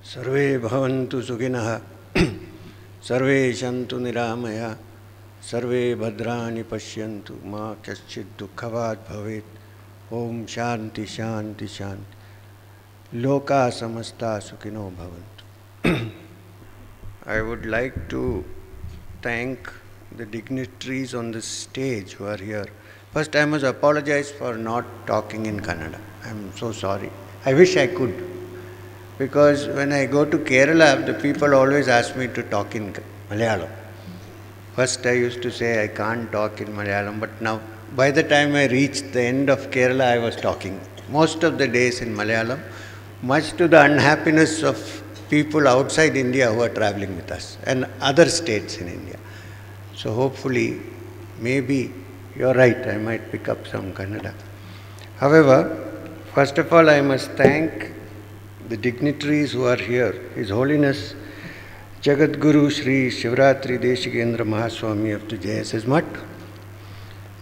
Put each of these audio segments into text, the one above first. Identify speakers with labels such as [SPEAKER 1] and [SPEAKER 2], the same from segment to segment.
[SPEAKER 1] सर्वे भवन्तु सुखिनः सर्वे सन्तु निरामया सर्वे भद्राणि पश्यन्तु मा कश्चित् दुःखभाग् भवेत्। ओम शांति शांति शांति। लोका समस्ता सुखिनो भवन्तु। I would like to thank the dignitaries on the stage who are here. First, I must apologize for not talking in Kannada. I am so sorry. I wish I could. Because when I go to Kerala, the people always ask me to talk in Malayalam. First I used to say I can't talk in Malayalam, but now by the time I reached the end of Kerala, I was talking most of the days in Malayalam, much to the unhappiness of people outside India who are traveling with us and other states in India. So hopefully, maybe you're right, I might pick up some Kannada. However, first of all, I must thank the dignitaries who are here. His Holiness Jagat Guru Sri Shivratri Deshigendra Mahaswami of the JSS Mutt.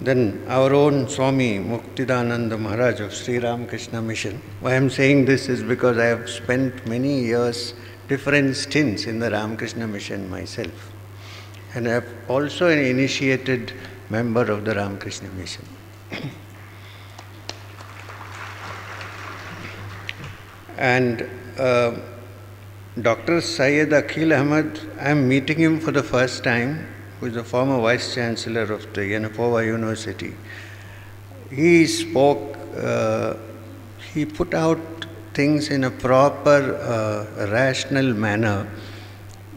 [SPEAKER 1] Then our own Swami Muktidananda Maharaj of Sri Ramakrishna Mission. Why I am saying this is because I have spent many years, different stints in the Ramakrishna Mission myself. And I have also an initiated member of the Ramakrishna Mission. And Dr. Syed Akhil Ahmed, I am meeting him for the first time, who is the former Vice Chancellor of the Yanapova University. He spoke, he put out things in a proper, rational manner,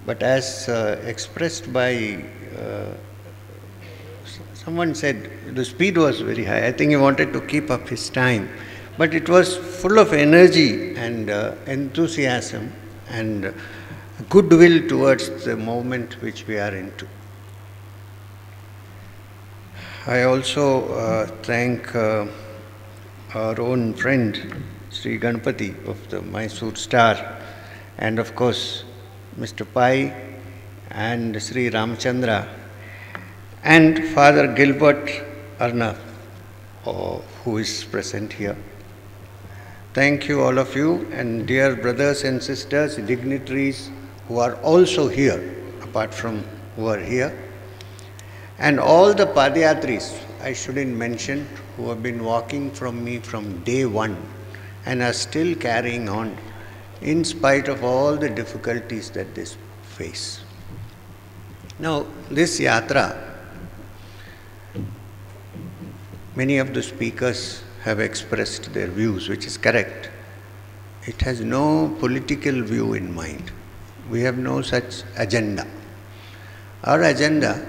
[SPEAKER 1] but as expressed by, someone said the speed was very high. I think he wanted to keep up his time. But it was full of energy and enthusiasm and goodwill towards the movement which we are into. I also thank our own friend Sri Ganpati of the Mysore Star, and of course Mr. Pai and Sri Ramchandra and Father Gilbert Arnav, who is present here. Thank you, all of you, and dear brothers and sisters, dignitaries who are also here, apart from who are here, and all the Padayatris, I shouldn't mention, who have been walking from me from day one and are still carrying on in spite of all the difficulties that they face. Now, this yatra, many of the speakers have expressed their views, which is correct. It has no political view in mind. We have no such agenda. Our agenda,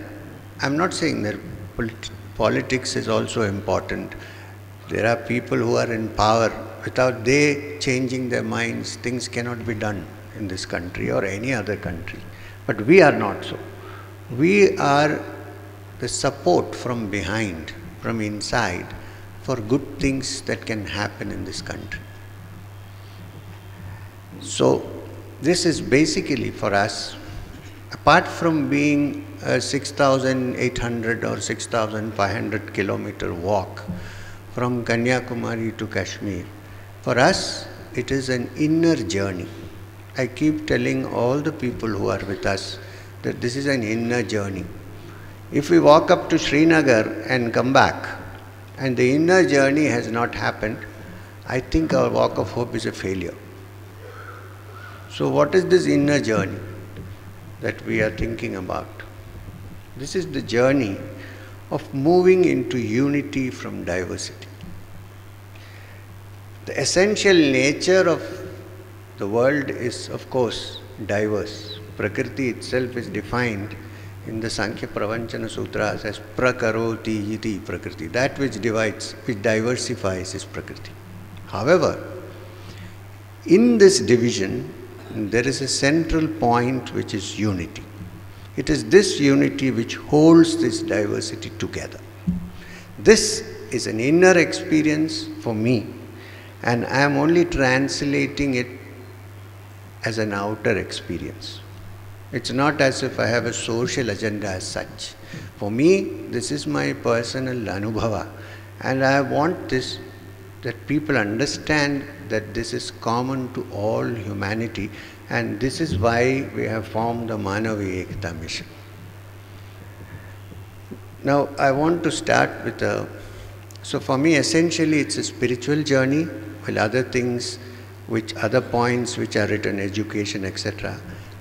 [SPEAKER 1] I'm not saying that politics is also important. There are people who are in power. Without they changing their minds, things cannot be done in this country or any other country. But we are not so. We are the support from behind, from inside, for good things that can happen in this country. So this is basically for us, apart from being a 6,800 or 6,500 kilometer walk from Kanyakumari to Kashmir, for us it is an inner journey. I keep telling all the people who are with us that this is an inner journey. If we walk up to Srinagar and come back, and the inner journey has not happened, I think our walk of hope is a failure. So what is this inner journey that we are thinking about? This is the journey of moving into unity from diversity. The essential nature of the world is, of course, diverse. Prakriti itself is defined in the Sankhya Pravanchana Sutras as prakaroti iti prakriti. That which divides, which diversifies is prakriti. However, in this division, there is a central point which is unity. It is this unity which holds this diversity together. This is an inner experience for me, and I am only translating it as an outer experience. It's not as if I have a social agenda as such. For me, this is my personal anubhava, and I want this, that people understand that this is common to all humanity, And this is why we have formed the Manavi Ekta Mission. Now, I want to start with so for me, essentially, it's a spiritual journey, while other things, other points which are written, education, etc.,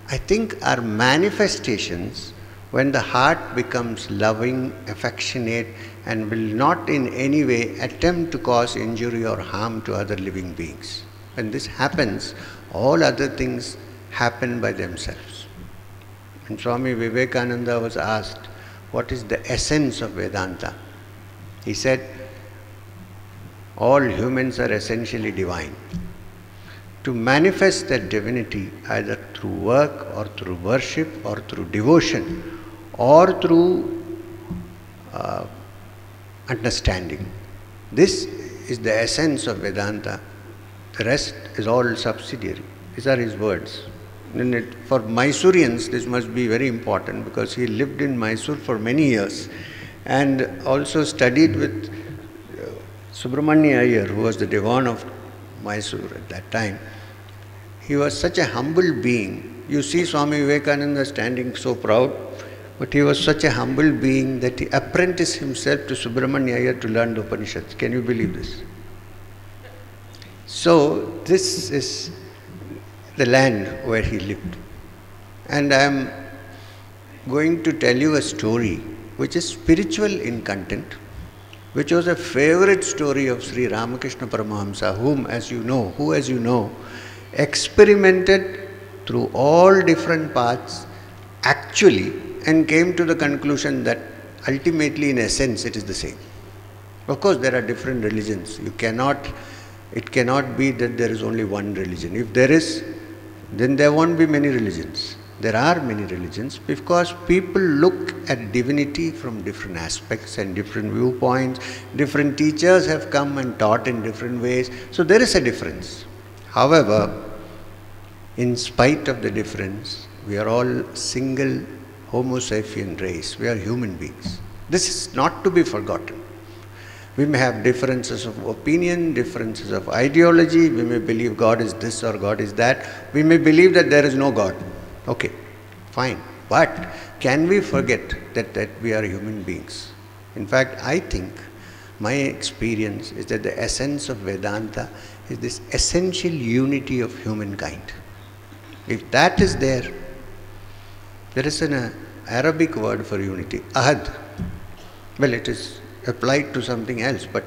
[SPEAKER 1] I think are manifestations when the heart becomes loving, affectionate, and will not in any way attempt to cause injury or harm to other living beings. When this happens, all other things happen by themselves. And Swami Vivekananda was asked, what is the essence of Vedanta? He said, all humans are essentially divine. To manifest that divinity either through work or through worship or through devotion or through understanding. This is the essence of Vedanta. The rest is all subsidiary. These are his words. For Mysoreans, this must be very important because he lived in Mysore for many years and also studied with Subramanya Iyer, who was the Diwan of Mysore at that time. He was such a humble being. You see Swami Vivekananda standing so proud, but he was such a humble being that he apprenticed himself to Subramanya Iyer to learn the Upanishads. Can you believe this? So this is the land where he lived. And I am going to tell you a story which is spiritual in content, which was a favorite story of Sri Ramakrishna Paramahamsa, who, as you know, experimented through all different paths actually and came to the conclusion that ultimately, in essence, it is the same. Of course, there are different religions. It cannot be that there is only one religion. If there is, then there won't be many religions. There are many religions because people look at divinity from different aspects and different viewpoints. Different teachers have come and taught in different ways. So there is a difference. However, in spite of the difference, we are all single Homo sapien race. We are human beings. This is not to be forgotten. We may have differences of opinion, differences of ideology. We may believe God is this or God is that. We may believe that there is no God. Okay, fine. But can we forget that we are human beings? In fact, I think my experience is that the essence of Vedanta is this essential unity of humankind. If that is there is an Arabic word for unity, ahad. Well, it is applied to something else, but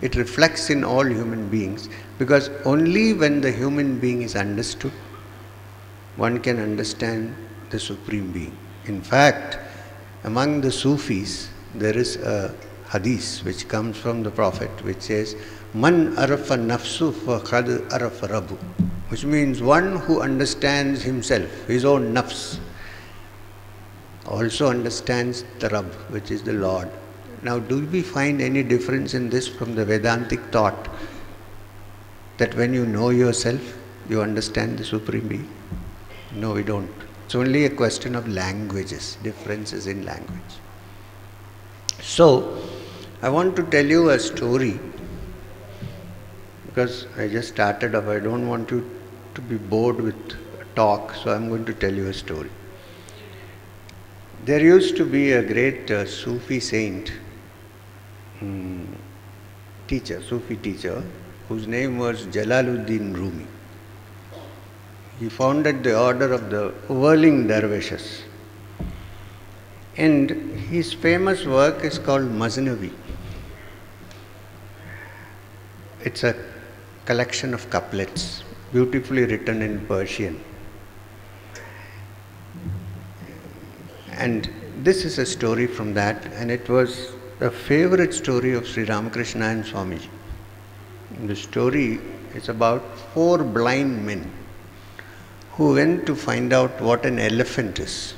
[SPEAKER 1] it reflects in all human beings, because only when the human being is understood, one can understand the Supreme Being. In fact, among the Sufis, there is a hadith which comes from the Prophet which says, Man arafa nafsu fa khad arafa rabbu, which means one who understands himself, his own nafs, also understands the Rabb, which is the Lord. Now, do we find any difference in this from the Vedantic thought that when you know yourself, you understand the Supreme Being? No, we don't. It's only a question of languages, differences in language. So, I want to tell you a story, because I just started off. I don't want you to be bored with talk, so I'm going to tell you a story. There used to be a great Sufi saint, Sufi teacher, whose name was Jalaluddin Rumi. He founded the order of the whirling dervishes. And his famous work is called Masnavi. It's a collection of couplets, beautifully written in Persian. And this is a story from that, and it was a favorite story of Sri Ramakrishna and Swamiji. The story is about 4 blind men who went to find out what an elephant is.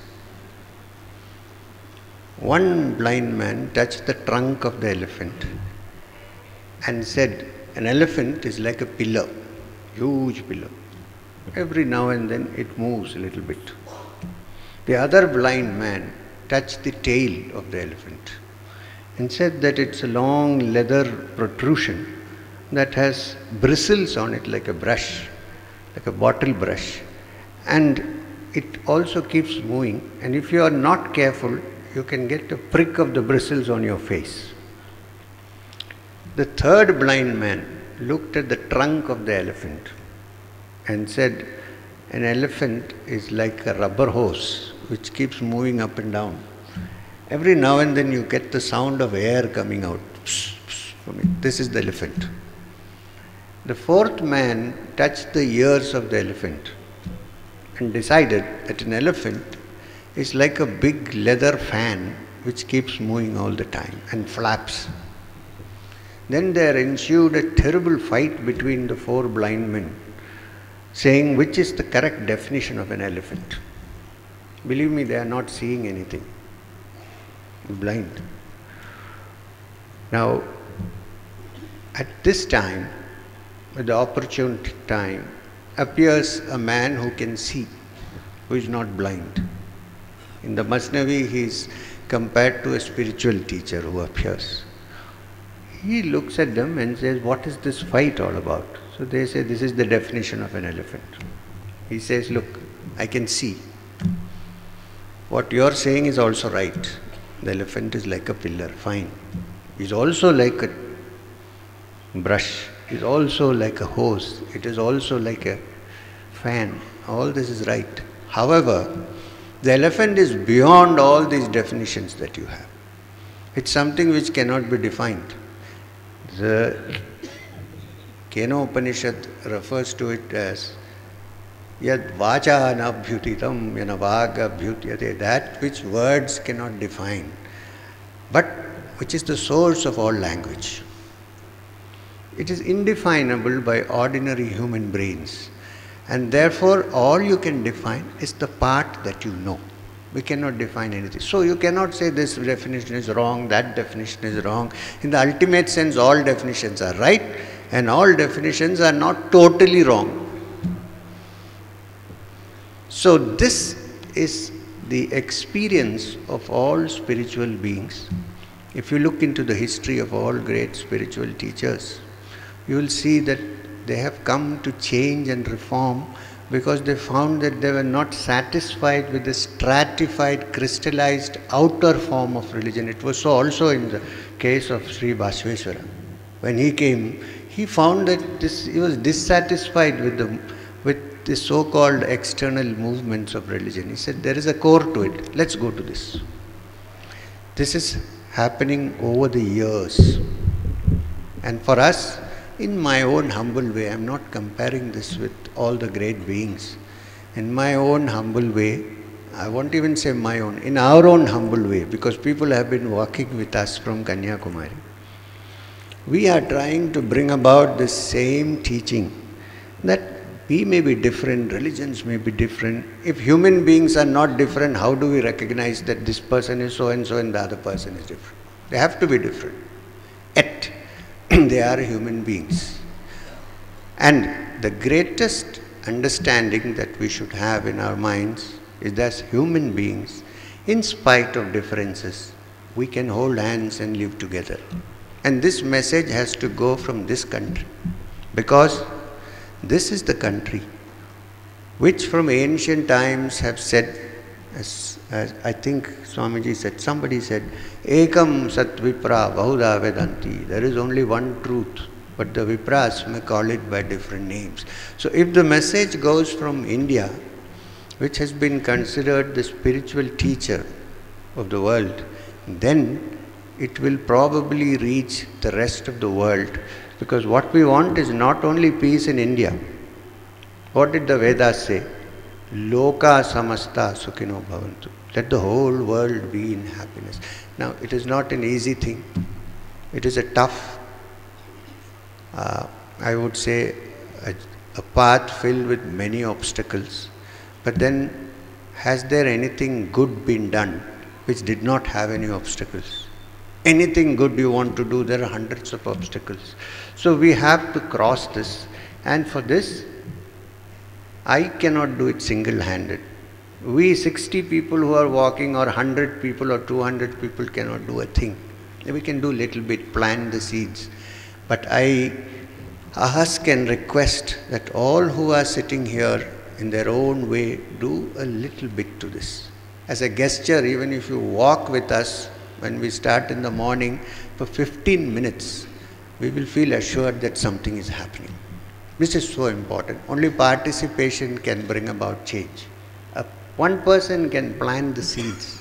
[SPEAKER 1] One blind man touched the trunk of the elephant and said, an elephant is like a pillar, huge pillar. Every now and then it moves a little bit. The other blind man touched the tail of the elephant and said that it's a long leather protrusion that has bristles on it like a brush, like a bottle brush. and it also keeps moving, and if you are not careful, you can get a prick of the bristles on your face. The third blind man looked at the trunk of the elephant and said, an elephant is like a rubber hose which keeps moving up and down. Every now and then you get the sound of air coming out from it. This is the elephant. The fourth man touched the ears of the elephant and decided that an elephant is like a big leather fan which keeps moving all the time and flaps. Then there ensued a terrible fight between the four blind men, saying which is the correct definition of an elephant. Believe me, they are not seeing anything. Blind. Now, at this time, at the opportune time, appears a man who can see, who is not blind. In the Masnavi, he is compared to a spiritual teacher who appears. He looks at them and says, what is this fight all about? So they say, this is the definition of an elephant. He says, look, I can see. What you are saying is also right. The elephant is like a pillar, fine. He's also like a brush. Is also like a hose. It is also like a fan. All this is right. However, the elephant is beyond all these definitions that you have. It's something which cannot be defined. The Kena Upanishad refers to it as Yad vacha anabhyutitam yanavaga bhyutyate, that which words cannot define, but which is the source of all language. It is indefinable by ordinary human brains, and therefore all you can define is the part that you know. We cannot define anything. So you cannot say this definition is wrong, that definition is wrong. In the ultimate sense, all definitions are right, and all definitions are not totally wrong. So this is the experience of all spiritual beings. If you look into the history of all great spiritual teachers, you will see that they have come to change and reform because they found that they were not satisfied with the stratified, crystallized outer form of religion. It was so also in the case of Sri Basveshwara. When he came, he found that he was dissatisfied with the so-called external movements of religion. He said, there is a core to it. Let's go to this. This is happening over the years. And for us, in my own humble way, I am not comparing this with all the great beings. In my own humble way, I won't even say my own, in our own humble way, because people have been working with us from Kanyakumari. We are trying to bring about this same teaching that we may be different, religions may be different. If human beings are not different, how do we recognize that this person is so and so and the other person is different? They have to be different. Yet, they are human beings. And the greatest understanding that we should have in our minds is that as human beings, in spite of differences, we can hold hands and live together. And this message has to go from this country, because this is the country which from ancient times have said, as I think Swamiji said, somebody said, Ekam Sat Vipra Bahuda Vedanti. There is only one truth, but the Vipras may call it by different names. So if the message goes from India, which has been considered the spiritual teacher of the world, then it will probably reach the rest of the world. Because what we want is not only peace in India. What did the Vedas say? Loka samasta sukhino bhavantu. Let the whole world be in happiness. Now, it is not an easy thing. It is a tough, I would say, a path filled with many obstacles. But then, has there anything good been done which did not have any obstacles? Anything good you want to do, there are hundreds of obstacles. So we have to cross this. And for this, I cannot do it single-handed. We 60 people who are walking, or 100 people or 200 people cannot do a thing. We can do little bit, plant the seeds. But I ask and request that all who are sitting here in their own way, do a little bit to this. As a gesture, even if you walk with us when we start in the morning for 15 minutes, we will feel assured that something is happening. This is so important. Only participation can bring about change. One person can plant the seeds.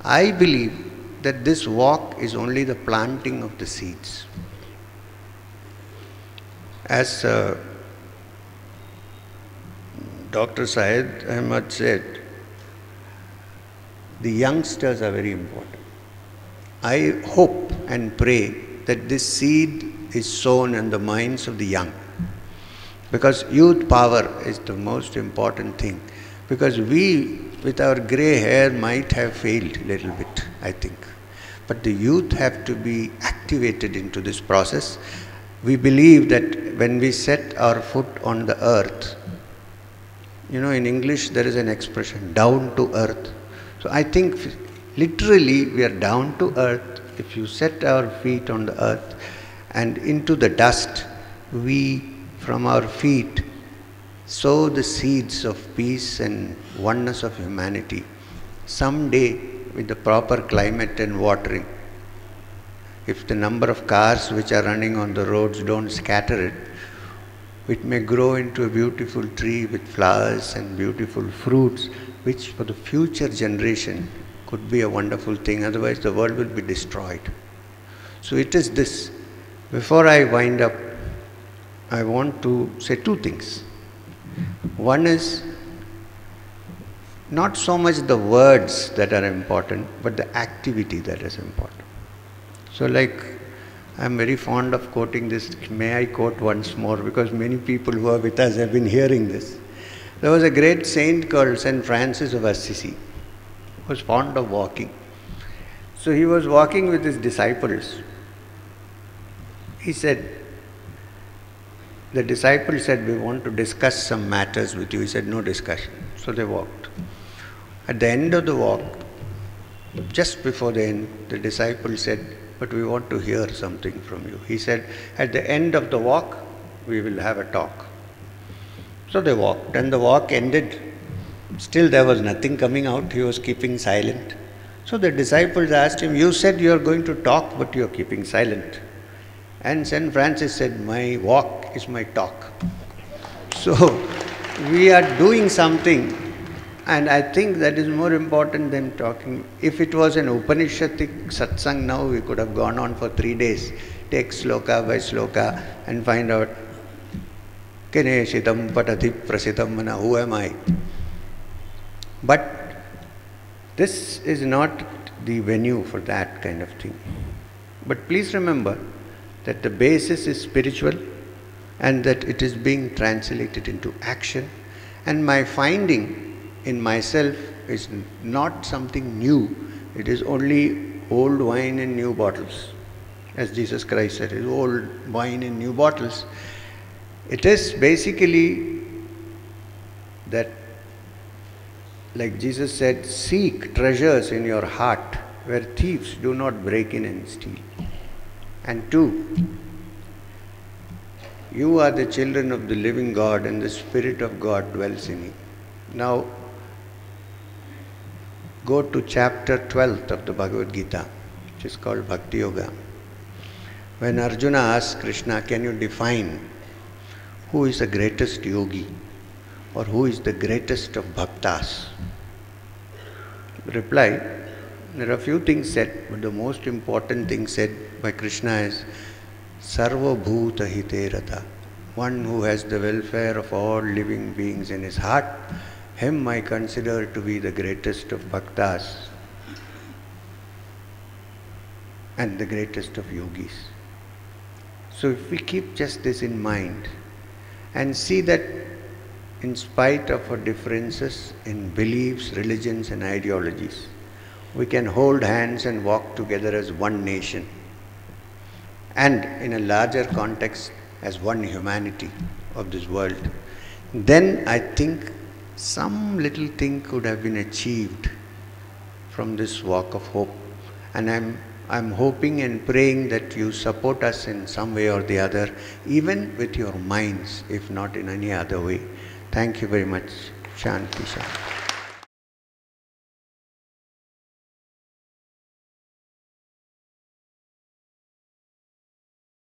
[SPEAKER 1] I believe that this walk is only the planting of the seeds. As Dr. Syed Ahmad said, the youngsters are very important. I hope and pray that this seed is sown in the minds of the young. Because youth power is the most important thing. Because we, with our grey hair, might have failed a little bit, I think. But the youth have to be activated into this process. We believe that when we set our foot on the earth, in English there is an expression, down to earth. So I think literally we are down to earth. If you set our feet on the earth and into the dust, we from our feet sow the seeds of peace and oneness of humanity. Someday, with the proper climate and watering, if the number of cars which are running on the roads don't scatter it, it may grow into a beautiful tree with flowers and beautiful fruits, which for the future generation could be a wonderful thing. Otherwise, the world will be destroyed. So it is this. Before I wind up, I want to say two things. One is not so much the words that are important, but the activity that is important. So I'm very fond of quoting this. May I quote once more, because many people who are with us have been hearing this. There was a great saint called St. Francis of Assisi, who was fond of walking. So he was walking with his disciples. The disciples said, we want to discuss some matters with you. He said, no discussion. So they walked. At the end of the walk, just before the end, the disciples said, but we want to hear something from you. He said, at the end of the walk, we will have a talk. So they walked, and the walk ended. Still there was nothing coming out. He was keeping silent. So the disciples asked him, you said you are going to talk, but you are keeping silent. And St. Francis said, my walk is my talk. So we are doing something, and I think that is more important than talking. If it was an Upanishadic satsang now, we could have gone on for 3 days, take sloka by sloka and find out, Kene Shitam Patati Prasitam Mana, who am I? But this is not the venue for that kind of thing. But please remember that the basis is spiritual and that it is being translated into action. And my finding in myself is not something new. It is only old wine in new bottles. As Jesus Christ said, it is old wine in new bottles. It is basically that, like Jesus said, seek treasures in your heart where thieves do not break in and steal. And 2, you are the children of the living God and the Spirit of God dwells in you. Now, go to chapter 12 of the Bhagavad Gita, which is called Bhakti Yoga. When Arjuna asked Krishna, can you define who is the greatest yogi or who is the greatest of bhaktas? The reply, there are a few things said, but the most important thing said by Krishna is Sarva Bhuta Hite Rata. One who has the welfare of all living beings in his heart, him I consider to be the greatest of bhaktas and the greatest of yogis. So if we keep just this in mind and see that in spite of our differences in beliefs, religions and ideologies, we can hold hands and walk together as one nation and in a larger context as one humanity of this world, then I think some little thing could have been achieved from this walk of hope. And I'm hoping and praying that you support us in some way or the other, even with your minds, if not in any other way, Thank you very much. Shanti Shanti.